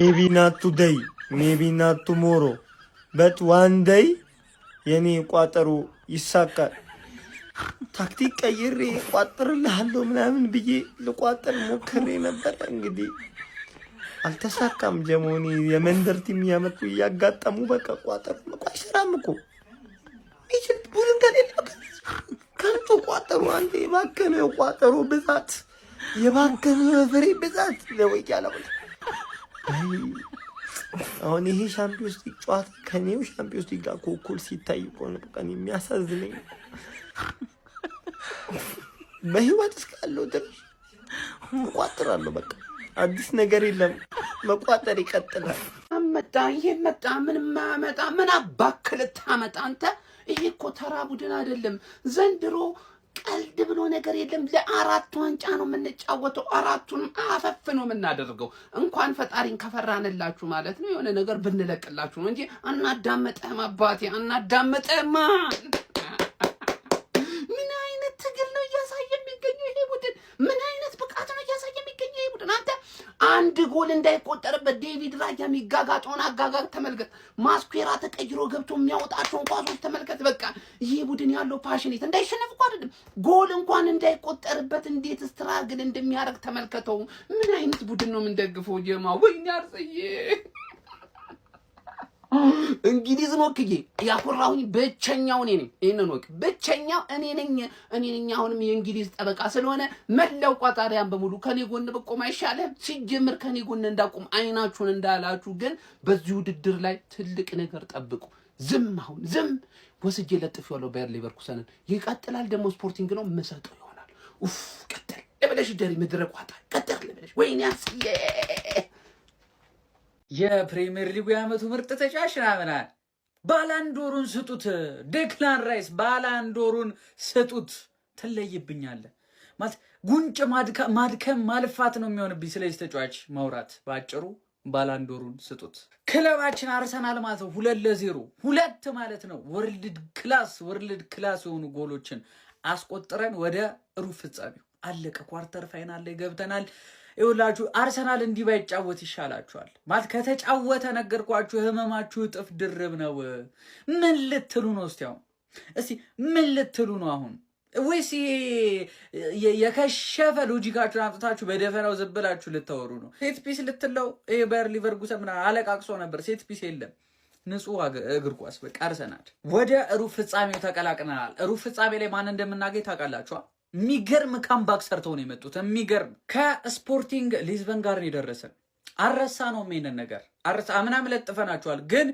maybe not today, maybe not tomorrow, but one day የኔ ቋጠሮ ይሳካል። ታክቲክ ቀይሬ ቋጥርልሃለሁ ምናምን ብዬ ልቋጥር ሞክሬ ነበር። እንግዲህ አልተሳካም። ጀሞኒ የመንደር ቲም ያመጡ እያጋጠሙ በቃ ቋጠሩ አይሰራም እኮ ይችል ቡድን ከሌለ ከንቱ ቋጠሩ። አንዴ የባከነው የቋጠሩ ብዛት የባከነው ፍሬ ብዛት ለወያላ አሁን ይሄ ሻምፒዮንስ ሊግ ጨዋታ ከኔው ሻምፒዮንስ ሊግ ጋር እኩል ሲታይ ቆን በቃኝ የሚያሳዝነኝ። በህይወት እስካለሁ ድረስ እቋጥራለሁ። በቃ አዲስ ነገር የለም፣ መቋጠር ይቀጥላል። አመጣ ይሄ መጣ ምንም ማመጣ ምን አባክል ታመጣ አንተ። ይሄ እኮ ተራ ቡድን አይደለም ዘንድሮ ቀልድ ብሎ ነገር የለም። ለአራት ዋንጫ ነው የምንጫወተው፣ አራቱንም አፈፍ ነው የምናደርገው። እንኳን ፈጣሪን ከፈራንላችሁ ማለት ነው የሆነ ነገር ብንለቅላችሁ ነው እንጂ አናዳመጠህም አባቴ አናዳመጠህም። ምን አይነት ትግል ነው እያሳየ የሚገኘው ይሄ ቡድን? ምን አይነት ብቃት ነው እያሳየ የሚገኘው ይሄ ቡድን? አንተ አንድ ጎል እንዳይቆጠርበት ዴቪድ ራያ የሚጋጋጠውን አጋጋጥ ተመልከት። ማስኩዌራ ተቀይሮ ገብቶ የሚያወጣቸውን ኳሶች ተመልከት። በቃ ይሄ ቡድን ያለው ፓሽኔት እንዳይሸነፍ እኮ አይደለም ጎል እንኳን እንዳይቆጠርበት እንዴት ስትራግል እንደሚያደርግ ተመልከተው። ምን አይነት ቡድን ነው የምንደግፈው? ጀማ ወይኔ አርሰዬ እንግሊዝ ነው ከዬ ያኮራሁኝ ብቸኛው እኔ ነኝ። ይሄንን ወቅ ብቸኛው እኔ ነኝ። አሁንም የእንግሊዝ ጠበቃ ስለሆነ መላው ቋጣሪያን በሙሉ ከኔ ጎን በቆም አይሻልም? ሲጀምር ከኔ ጎን እንዳቆም አይናችሁን እንዳላችሁ። ግን በዚህ ውድድር ላይ ትልቅ ነገር ጠብቁ። አሁን ዝም ወስጄ ለጥፌዋለሁ ባየር ሌቨርኩሰንን። ይቀጥላል ደግሞ ስፖርቲንግ ነው መሰጠው ይሆናል። ቀጥል ለበለሽ ደሪ መድረቅ ዋጣ ቀጥል ለበለሽ ወይኔ አስዬ የፕሪሚየር ሊጉ የዓመቱ ምርጥ ተጫዋች ናምናል። ባላንዶሩን ስጡት። ዴክላን ራይስ ባላንዶሩን ስጡት። ትለይብኛለህ ማለት ጉንጭ ማድከም ማልፋት ነው የሚሆንብኝ ስለዚህ ተጫዋች ማውራት። ባጭሩ ባላንዶሩን ስጡት። ክለባችን አርሰናል ማለት ነው 2-0 2 ማለት ነው ወርልድ ክላስ የሆኑ ጎሎችን አስቆጥረን ወደ ሩብ ፍጻሜው አለቀ። ኳርተር ፋይናል ላይ ገብተናል። ይኸውላችሁ አርሰናል እንዲህ ባይጫወት ይሻላችኋል ማለት ከተጫወተ ነገርኳችሁ ህመማችሁ እጥፍ ድርብ ነው። ምን ልትሉ ነው? እስቲ ምን ልትሉ ነው አሁን? ወይስ የከሸፈ ሎጂካችሁን አምጥታችሁ በደፈናው ዘብላችሁ ልታወሩ ነው? ሴት ፒስ ልትለው ይሄ ባየር ሊቨርኩሰን ምናምን አለቃቅሶ ነበር። ሴት ፒስ የለም። ንጹህ እግር ኳስ በቃ አርሰናል ወደ ሩብ ፍጻሜው ተቀላቅለናል። ሩብ ፍጻሜ ላይ ማን እንደምናገኝ ታውቃላችሁ? የሚገርም ካምባክ ሰርተው ነው የመጡት። የሚገርም ከስፖርቲንግ ሊዝበን ጋር ነው የደረሰን። አረሳ ነው ምን ነገር አምናም ለጥፈናቸዋል። ግን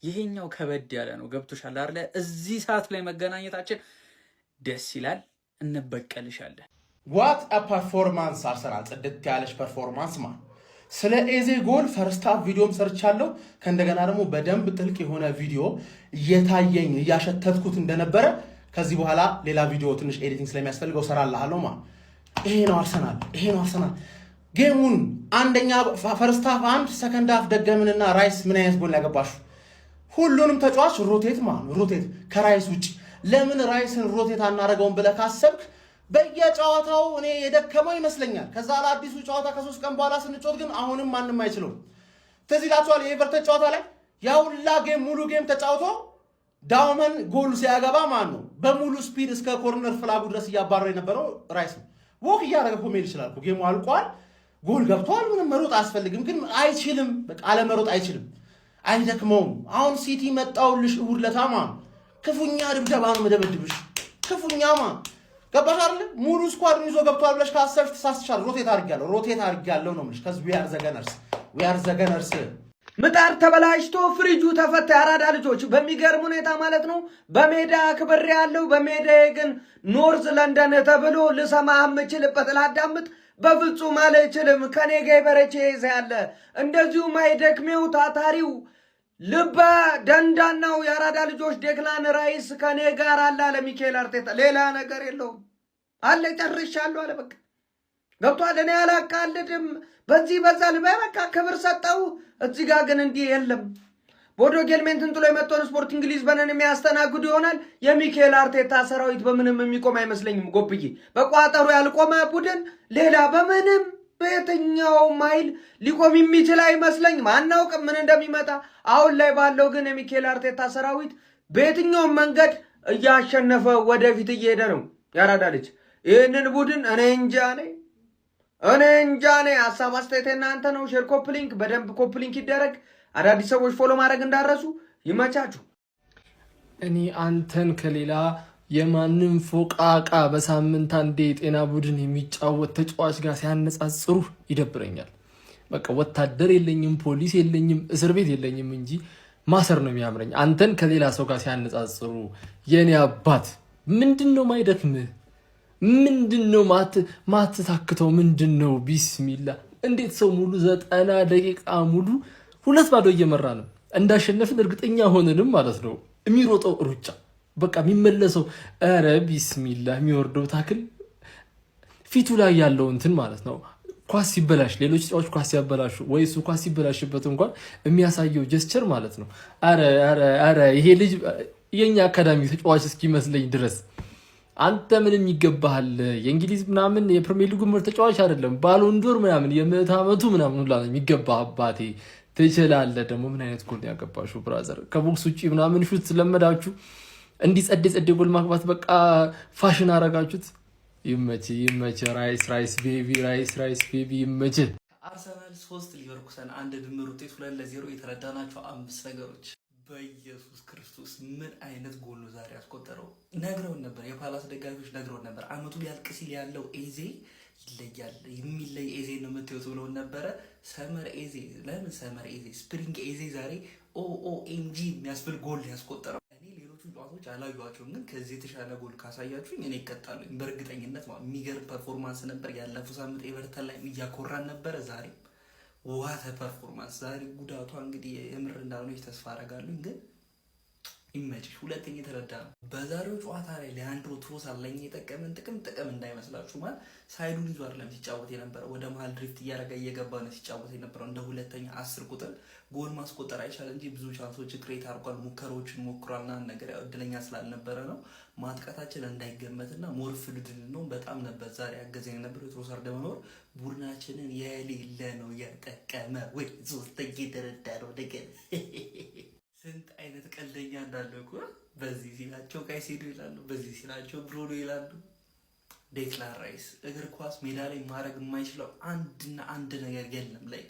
ይሄኛው ከበድ ያለ ነው። ገብቶሻል አይደል? እዚህ ሰዓት ላይ መገናኘታችን ደስ ይላል። እንበቀልሻለን። ዋት አ ፐርፎርማንስ አርሰናል! ጽድት ያለች ፐርፎርማንስ ማ ስለ ኤዜ ጎል ፈርስት ሃፍ ቪዲዮም ሰርቻለሁ። ከእንደገና ደግሞ በደንብ ጥልቅ የሆነ ቪዲዮ እየታየኝ እያሸተትኩት እንደነበረ ከዚህ በኋላ ሌላ ቪዲዮ ትንሽ ኤዲቲንግ ስለሚያስፈልገው ሰራልሃለሁ። ይሄ ነው አርሰናል። ጌሙን አንደኛ ፈርስት ሃፍ 1 ሰከንድ ሃፍ ደገምንና ራይስ ምን አይነት ጎል ያገባሹ? ሁሉንም ተጫዋች ሮቴት ከራይስ ውጪ ለምን ራይስን ሮቴት አናረገውን ብለህ ካሰብክ በየጨዋታው እኔ የደከመው ይመስለኛል። ከዛ ለአዲሱ ጨዋታ ከ3 ቀን በኋላ ስንጮት ግን አሁንም ማንም አይችለው። ትዝ ይላችኋል የኤቨርተን ጨዋታ ላይ ያውላ ሙሉ ጌም ተጫውቶ ዳውመን ጎል ሲያገባ ነው በሙሉ ስፒድ እስከ ኮርነር ፍላጉ ድረስ እያባረረ የነበረው ራይስ ነው። ወክ እያደረገ እኮ መሄድ ይችላል። ጌሙ አልቋል፣ ጎል ገብቷል። ምንም መሮጥ አያስፈልግም። ግን አይችልም። በቃ አለመሮጥ አይችልም፣ አይደክመውም። አሁን ሲቲ መጣውልሽ እሁድ ለታማ ክፉኛ ድብደባ ነው መደበድብሽ። ክፉኛ ገባሽ አይደል? ሙሉ ስኳድን ይዞ ገብቷል ብለሽ ካሰብሽ ተሳስቻለሁ። ሮቴት አድርጊያለሁ ነው የምልሽ። ከዚህ we are the gunners ምጣድ ተበላሽቶ ፍሪጁ ተፈታ። ያራዳ ልጆች በሚገርም ሁኔታ ማለት ነው በሜዳ ክብር ያለው በሜዳ ግን ኖርዝ ለንደን ተብሎ ልሰማ የምችልበት ላዳምጥ በፍጹም አልችልም። ከኔ ጋር ይበረቼ ያለ እንደዚሁ ማይደክሜው ታታሪው ልበ ደንዳናው ያራዳ ልጆች ዴክላን ራይስ ከኔ ጋር አለ ለሚካኤል አርቴታ ሌላ ነገር የለውም አለ። ጨርሻለሁ አለ በቃ ገብቷል። እኔ አላቃልድም በዚህ በዛል በቃ ክብር ሰጠው። እዚህ ጋር ግን እንዲህ የለም። ቦዶ ጌልሜንትን ጥሎ የመጣውን ስፖርቲንግ ሊዝበንን የሚያስተናግዱ ይሆናል። የሚካኤል አርቴታ ሰራዊት በምንም የሚቆም አይመስለኝም። ጎብዬ በቋጠሩ ያልቆመ ቡድን ሌላ በምንም በየትኛውም ኃይል ሊቆም የሚችል አይመስለኝም። አናውቅም ምን እንደሚመጣ። አሁን ላይ ባለው ግን የሚኬል አርቴታ ሰራዊት በየትኛውም መንገድ እያሸነፈ ወደፊት እየሄደ ነው። ያራዳ ልጅ ይህንን ቡድን እኔ እንጃ። ሀሳብ አስተያየት እናንተ ነው። ሼር ኮፕሊንክ፣ በደንብ ኮፕሊንክ ይደረግ። አዳዲስ ሰዎች ፎሎ ማድረግ እንዳረሱ። ይመቻችሁ። እኔ አንተን ከሌላ የማንም ፎቃቃ በሳምንት አንዴ የጤና ቡድን የሚጫወት ተጫዋች ጋር ሲያነጻጽሩ ይደብረኛል። በቃ ወታደር የለኝም፣ ፖሊስ የለኝም፣ እስር ቤት የለኝም እንጂ ማሰር ነው የሚያምረኝ። አንተን ከሌላ ሰው ጋር ሲያነጻጽሩ የኔ አባት ምንድን ነው ማይደክምህ? ምንድን ነው ማትታክተው? ምንድን ነው? ቢስሚላ እንዴት ሰው ሙሉ 90 ደቂቃ ሙሉ 2-0 እየመራ ነው እንዳሸነፍን እርግጠኛ ሆነንም ማለት ነው የሚሮጠው ሩጫ በቃ የሚመለሰው ኧረ ቢስሚላ የሚወርደው ታክል ፊቱ ላይ ያለው እንትን ማለት ነው። ኳስ ሲበላሽ ሌሎች ተጫዋች ኳስ ሲያበላሹ ወይ እሱ ኳስ ሲበላሽበት እንኳን የሚያሳየው ጀስቸር ማለት ነው። አረ ይሄ ልጅ የኛ አካዳሚ ተጫዋች እስኪመስለኝ ድረስ አንተ ምንም ይገባሃል። የእንግሊዝ ምናምን የፕሪሚየር ሊግ ምርጥ ተጫዋች አይደለም፣ ባሎንዶር ምናምን የምዕተ ዓመቱ ምናምን ሁላ ነው የሚገባ። አባቴ ትችላለህ። ደግሞ ምን አይነት ጎል ያገባሽው ብራዘር? ከቦክስ ውጪ ምናምን ሹት ስለመዳችሁ እንዲህ ጸዴ ጎል ማግባት በቃ ፋሽን አረጋችሁት። ይመች ራይስ ቤቢ ይመች። አርሰናል 3 ሊቨርኩሰን 1 ድምር ውጤት 2-0 የተረዳናቸው 5 ነገሮች። በኢየሱስ ክርስቶስ ምን አይነት ጎል ነው ዛሬ ያስቆጠረው? ነግረውን ነበር፣ የፓላስ ደጋፊዎች ነግረውን ነበር። አመቱ ሊያልቅ ሲል ያለው ኤዜ ይለያል፣ የሚለይ ኤዜ ነው የምትዩት ብለውን ነበረ። ሰመር ኤዜ ለምን ሰመር ኤዜ ስፕሪንግ ኤዜ ዛሬ ኦኤምጂ የሚያስብል ጎል ያስቆጠረው። ሌሎቹን ጨዋታዎች አላዩዋቸውም፣ ግን ከዚህ የተሻለ ጎል ካሳያችሁኝ እኔ ይቀጣሉ በእርግጠኝነት። የሚገርም ፐርፎርማንስ ነበር። ያለፈው ሳምንት ኤቨርተን ላይ እያኮራን ነበረ። ዛሬ ዋተ ፐርፎርማንስ። ዛሬ ጉዳቷ እንግዲህ የምር እንዳልሆነች ተስፋ አደርጋለሁ፣ ግን ይመችሽ። ሁለተኛ የተረዳ ነው በዛሬው ጨዋታ ላይ ሊያንድሮ ትሮሳር ለኛ የጠቀመን ጥቅም እንዳይመስላችሁ። ማለት ሳይዱን ይዞ አይደለም ሲጫወት የነበረው፣ ወደ መሀል ድሪፍት እያደረገ እየገባ ነው ሲጫወት የነበረው። እንደ ሁለተኛ 10 ቁጥር ጎል ማስቆጠር አይቻል እንጂ ብዙ ቻንሶች ክሬት አድርጓል፣ ሙከሮችን ሞክሯልና ነገር እድለኛ ስላልነበረ ነው። ማጥቃታችን እንዳይገመትና ሞር ፍሉድ ነው በጣም ነበር ዛሬ ያገዘኝ ነበር። የትሮሳር ደመኖር ቡድናችንን የሌለ ነው የጠቀመ ወይ ሶስተኛ የተረዳ ነው ነገር ስንት አይነት ቀልደኛ እንዳለ እኮ። በዚህ ሲላቸው ካይሴዶ ይላሉ፣ በዚህ ሲላቸው ብሩኖ ይላሉ። ዴክላን ራይስ እግር ኳስ ሜዳ ላይ ማድረግ የማይችለው አንድ ነገር የለም። ላይ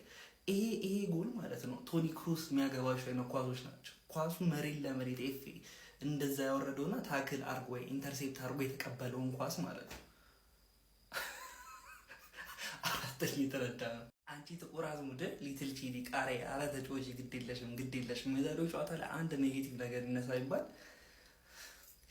ይሄ ጎል ማለት ነው ቶኒ ክሩስ የሚያገባቸው አይነት ኳሶች ናቸው። ኳሱ መሬት ለመሬት እንደዛ ያወረደውና ታክል አርጎ ወይ ኢንተርሴፕት አርጎ የተቀበለውን ኳስ ማለት ነው። አራተኛ የተረዳ ነው። አንቺ ጥቁር አዝሙድ ሊትል ቺሊ ቃሪያ አረ ተጫዋች ግዴለሽም። የዛሬው ጨዋታ ላይ አንድ ኔጌቲቭ ነገር ይነሳ ይባል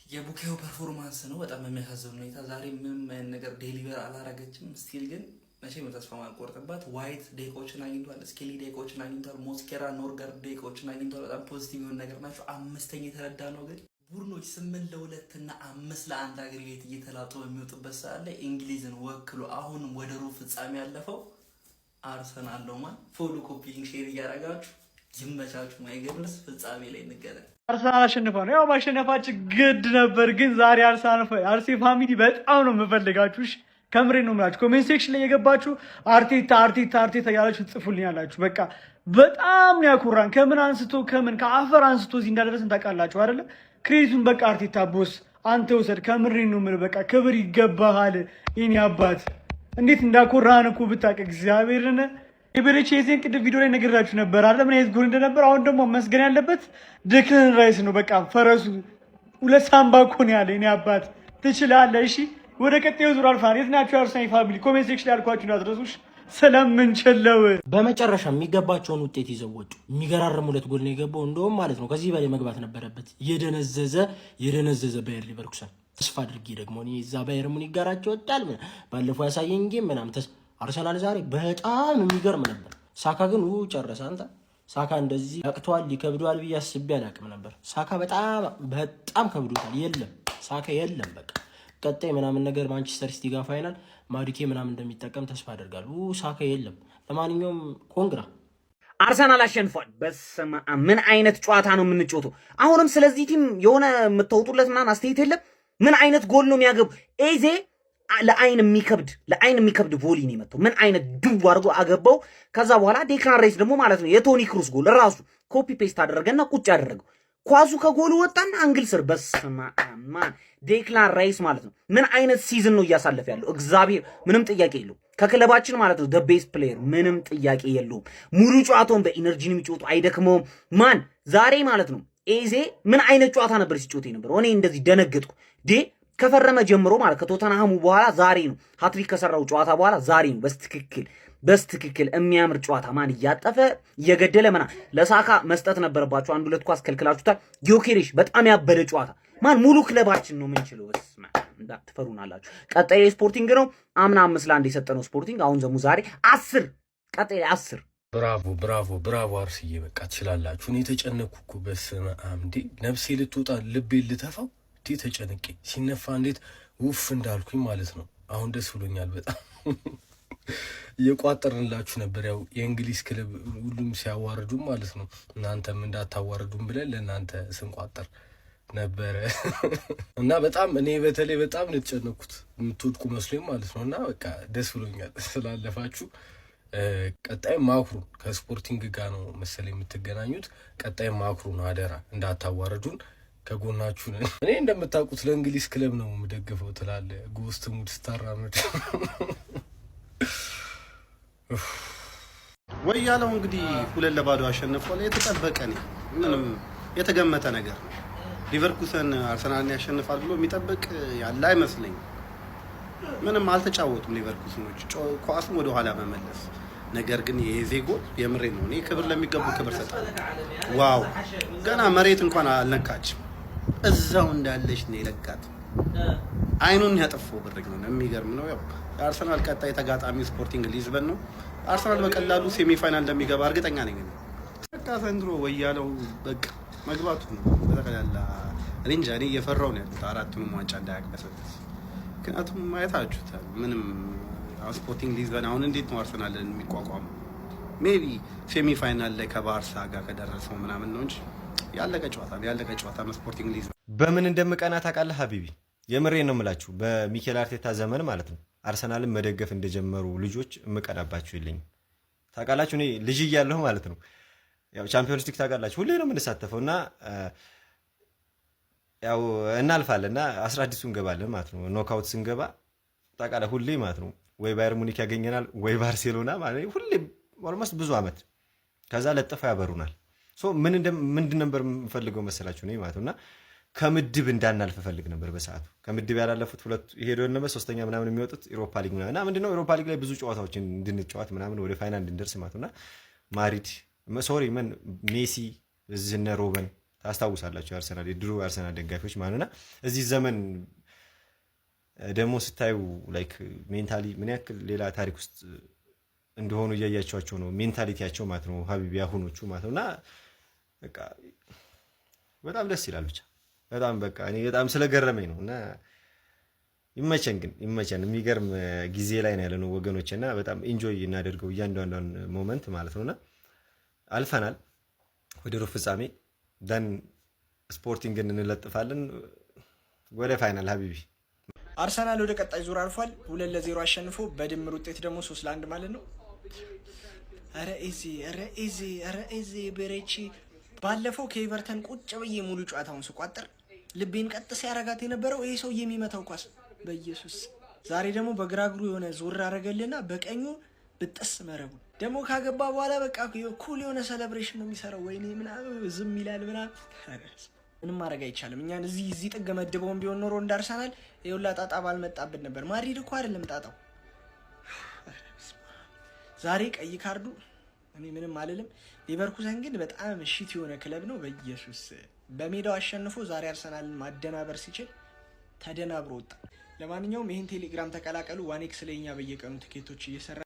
የቡካዮ ፐርፎርማንስ ነው። በጣም የሚያሳዝን ሁኔታ ዛሬ ምንም አይነት ነገር ዴሊቨር አላረገችም። ስቲል ግን መቼም ተስፋ ማልቆርጥባት። ዋይት ደቂቃዎችን አግኝቷል፣ ስኬሊ ደቂቃዎችን አግኝቷል፣ ሞስኬራ ኖርጋርድ ደቂቃዎችን አግኝቷል። በጣም ፖዚቲቭ የሆነ ነገር ናቸው። አምስተኛ የተረዳ ነው ግን ቡድኖች 8-2 እና 5-1 አግሪጌት እየተላጡ በሚወጡበት ሰዓት ላይ እንግሊዝን ወክሎ አሁንም ወደ ሩብ ፍጻሜ ያለፈው አርሰናል ነው። ማን ፎሎ ኮፒ ሊንክ ሼር እያደረጋችሁ ይመቻችሁ። ማይገርምስ ፍጻሜ ላይ እንገናኝ። አርሰናል አሸንፋ ነው። ያው ማሸነፋችን ግድ ነበር፣ ግን ዛሬ አርሴ ፋሚሊ በጣም ነው የምፈልጋችሁ። ከምሬ ነው የምላችሁ። ኮሜንት ሴክሽን ላይ የገባችሁ አርቴታ ያላችሁ ጽፉልኛላችሁ። በቃ በጣም ነው ያኩራን። ከአፈር አንስቶ እዚህ እንዳደረስን ታውቃላችሁ አይደለ? ክሬዲቱን በቃ አርቴታ ቦስ አንተ ውሰድ። ከምሬ ነው የምልህ። በቃ ክብር ይገባሃል የኔ አባት። እንዴት እንዳኮራህን እኮ ብታውቅ እግዚአብሔርን። የበለች የዜን ቅድም ቪዲዮ ላይ ነግራችሁ ነበር አይደል? ምን አይነት ጎል እንደነበር። አሁን ደግሞ መስገን ያለበት ዴክላን ራይስ ነው። በቃ ፈረሱ 2 ሳምባ እኮ ነው ያለ የኔ አባት። ትችላለህ። እሺ ወደ ቀጣዩ ዙር አልፋን። የት ናችሁ አርሰናል ፋሚሊ? ኮሜንት ሴክሽን ላይ ያልኳችሁ እንዳትረሱሽ ስለምንችለው። በመጨረሻ የሚገባቸውን ውጤት ይዘው ወጡ። የሚገራርም 2 ጎል ነው የገባው። እንደውም ማለት ነው ከዚህ በላይ መግባት ነበረበት። የደነዘዘ ባየር ሊቨርኩሰን ተስፋ አድርጌ ደግሞ እኔ እዛ ባየር ሙኒክ ጋራቸው ወጣል ባለፈው ያሳየኝ ጌም ምናምን አርሰናል ዛሬ በጣም የሚገርም ነበር። ሳካ ግን ጨረሰ። አንተ ሳካ እንደዚህ ያቅተዋል ይከብደዋል ብዬ አስቤ አላቅም ነበር። ሳካ በጣም ከብዶታል። ሳካ የለም በቃ ቀጣይ ምናምን ነገር ማንቸስተር ሲቲ ጋር ፋይናል ማዱኬ ምናምን እንደሚጠቀም ተስፋ አደርጋለሁ። ሳካ የለም። ለማንኛውም ኮንግራ አርሰናል አሸንፏል። በስመ አብ ምን አይነት ጨዋታ ነው የምንጫወተው? አሁንም ስለዚህ ቲም የሆነ የምታወጡለት ምናምን አስተያየት የለም። ምን አይነት ጎል ነው የሚያገቡ? ኤዜ ለአይን የሚከብድ ቮሊ ነው የመታው። ምን አይነት ድው አድርጎ አገባው። ከዛ በኋላ ዴክላን ራይስ ደግሞ ማለት ነው የቶኒ ክሩስ ጎል ራሱ ኮፒ ፔስት አደረገና ቁጭ አደረገው። ኳሱ ከጎሉ ወጣና አንግል ስር። በስመ አብ ዴክላን ራይስ ማለት ነው ምን አይነት ሲዝን ነው እያሳለፈ ያለው። እግዚአብሔር ምንም ጥያቄ የለውም። ከክለባችን ማለት ነው ቤስት ፕሌየር ምንም ጥያቄ የለውም። ሙሉ ጨዋታውን በኢነርጂን የሚጫወቱ አይደክመውም። ማን ዛሬ ማለት ነው ኤዜ ምን አይነት ጨዋታ ነበር ሲጫወት ነበር። እኔ እንደዚህ ደነገጥኩ። ከፈረመ ጀምሮ ማለት ከቶተንሃሙ በኋላ ዛሬ ነው ሃትሪክ ከሰራው ጨዋታ በኋላ ዛሬ ነው በስትክክል የሚያምር ጨዋታ ማን እያጠፈ እየገደለ ምና ለሳካ መስጠት ነበረባችሁ። አንድ ሁለት ኳስ ከልክላችሁታል። ጊዮኬሬሽ በጣም ያበደ ጨዋታ ማን ሙሉ ክለባችን ነው ምንችለው። እስማ እንዳትፈሩናላችሁ። ቀጣይ ስፖርቲንግ ነው። አምና 5-1 የሰጠነው ስፖርቲንግ አሁን ዘሙ ዛሬ 10 ቀጣይ 10። ብራቮ አርስዬ በቃ ትችላላችሁ። እኔ ተጨነኩ እኮ በስመ አብ እንዴ ነፍሴ ልትወጣ ልቤ ልተፋው ተጨነቄ ሲነፋ እንዴት ውፍ እንዳልኩኝ ማለት ነው። አሁን ደስ ብሎኛል በጣም እየቋጠርንላችሁ ነበር። ያው የእንግሊዝ ክለብ ሁሉም ሲያዋርዱ ማለት ነው እናንተም እንዳታዋርዱም ብለን ለእናንተ ስንቋጠር ነበረ እና በጣም እኔ በተለይ በጣም ልትጨነኩት የምትወድቁ መስሎኝ ማለት ነው። እና በቃ ደስ ብሎኛል ስላለፋችሁ። ቀጣይ ማክሩን ከስፖርቲንግ ጋር ነው መሰለኝ የምትገናኙት። ቀጣይ ማክሩን አደራ እንዳታዋርዱን ከጎናችሁ ነን። እኔ እንደምታውቁት ለእንግሊዝ ክለብ ነው የምደግፈው ትላለ ጎስት ሙድ ስታራመድ ወይ ያለው እንግዲህ 2-0 አሸንፏል። የተጠበቀ ነው፣ ምንም የተገመተ ነገር ነው። ሊቨርኩሰን አርሰናልን ያሸንፋል ብሎ የሚጠብቅ ያለ አይመስለኝም። ምንም አልተጫወቱም ሊቨርኩሰኖች ኳሱን ወደ ኋላ መመለስ። ነገር ግን የኤዜ ጎል የምሬ ነው። እኔ ክብር ለሚገቡ ክብር ሰጣለሁ። ዋው ገና መሬት እንኳን አልነካችም፣ እዛው እንዳለች ነው የለጋት። አይኑን ያጠፋው ብርግ ነው። የሚገርም ነው። ያው የአርሰናል ቀጣይ ተጋጣሚ ስፖርቲንግ ሊዝበን ነው። አርሰናል በቀላሉ ሴሚፋይናል እንደሚገባ እርግጠኛ ነኝ። በቃ ዘንድሮ ወያለው በቃ መግባቱ ነው በተቀላላ። እኔ እንጃ እኔ እየፈራሁ ነው ያሉት አራቱንም ዋንጫ እንዳያቀሰብስ። ምክንያቱም ማየታችሁታል ምንም ስፖርቲንግ ሊዝበን አሁን እንዴት ነው አርሰናልን የሚቋቋመው? ሜቢ ሴሚፋይናል ላይ ከባርሳ ጋር ከደረሰው ምናምን ነው እንጂ ያለቀ ጨዋታ ነው ስፖርቲንግ ሊዝበን። በምን እንደምቀና ታውቃለህ ሀቢቢ? የምሬን ነው የምላችሁ። በሚኬል አርቴታ ዘመን ማለት ነው አርሰናልን መደገፍ እንደጀመሩ ልጆች እምቀናባችሁ የለኝም። ታውቃላችሁ እኔ ልጅ እያለሁ ማለት ነው ያው ቻምፒዮንስ ሊግ ታውቃላችሁ ሁሌ ነው የምንሳተፈው እና ያው እናልፋለን እና 16 እንገባለን ማለት ነው። ኖክአውት ስንገባ ታውቃለህ ሁሌ ማለት ነው ወይ ባየር ሙኒክ ያገኘናል ወይ ባርሴሎና ማለት ነው ሁሌ ኦልሞስት ብዙ አመት ከዛ ለጥፋ ያበሩናል። ሶ ምንድን ነበር የምፈልገው መሰላችሁ እኔ ማለት ነውና ከምድብ እንዳናልፍ ፈልግ ነበር በሰዓቱ። ከምድብ ያላለፉት ሁለት ይሄዶ ነበር ሶስተኛ ምናምን የሚወጡት ኢሮፓ ሊግ ምናምን ምንድነው ኢሮፓ ሊግ ላይ ብዙ ጨዋታዎችን እንድንጫወት ምናምን ወደ ፋይናል እንድንደርስ ማለት ነውና ማድሪድ ሜሲ እዝነ ሮበን ታስታውሳላችሁ አርሰናል የድሮ አርሰናል ደጋፊዎች ማለትና እዚህ ዘመን ደግሞ ስታዩ ላይክ ሜንታሊ ምን ያክል ሌላ ታሪክ ውስጥ እንደሆኑ እያያቸዋቸው ነው ሜንታሊቲያቸው ማለት ነው ሀቢቢ ያሁኖቹ ማለት ነውና በቃ በጣም ደስ ይላል ብቻ በጣም በቃ እኔ በጣም ስለገረመኝ ነውና ይመቸን የሚገርም ጊዜ ላይ ነው ያለነው ወገኖችና በጣም ኢንጆይ እናደርገው እያንዳንዷን ሞመንት ማለት ነውና አልፈናል ወደ ሩብ ፍጻሜ ደን ስፖርቲንግን እንለጥፋለን ወደ ፋይናል ሀቢቢ። አርሰናል ወደ ቀጣይ ዙር አልፏል 2-0 አሸንፎ በድምር ውጤት ደግሞ 3-1 ማለት ነው። ኧረ ኤዜ በሬቺ ባለፈው ከኤቨርተን ቁጭ ብዬ ሙሉ ጨዋታውን ስቋጥር ልቤን ቀጥ ሲያረጋት የነበረው ይሄ ሰው የሚመታው ኳስ በኢየሱስ። ዛሬ ደግሞ በግራ እግሩ የሆነ ዞር አረገልና በቀኙ ብጥስ መረቡ ደግሞ ካገባ በኋላ በቃ ኩል የሆነ ሴሌብሬሽን ነው የሚሰራው። ወይኔ ምናምን ዝም ይላል ምናምን ምንም ማድረግ አይቻልም። እኛን እዚህ ጥግ መድበውን ቢሆን ኖሮ እንዳርሰናል ይኸውላ ጣጣ ባልመጣብን ነበር። ማድሪድ እኮ አይደለም ጣጣው። ዛሬ ቀይ ካርዱ እኔ ምንም አልልም። ሊቨርኩሰን ግን በጣም ሽት የሆነ ክለብ ነው በኢየሱስ። በሜዳው አሸንፎ ዛሬ አርሰናልን ማደናበር ሲችል ተደናብሮ ወጣ። ለማንኛውም ይህን ቴሌግራም ተቀላቀሉ። ዋኔክስ ለኛ በየቀኑ ትኬቶች እየሰራ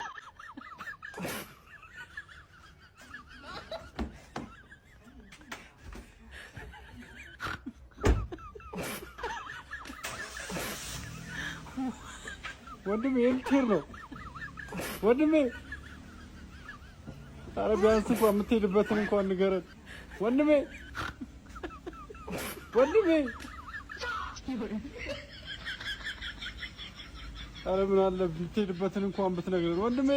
ወንድሜ የምትሄድ ነው ወንድሜ። ኧረ ቢያንስ እንኳን የምትሄድበትን እንኳን ንገረን ወንድሜ። ኧረ ምን አለ የምትሄድበትን እንኳን ብትነግረን ወንድሜ።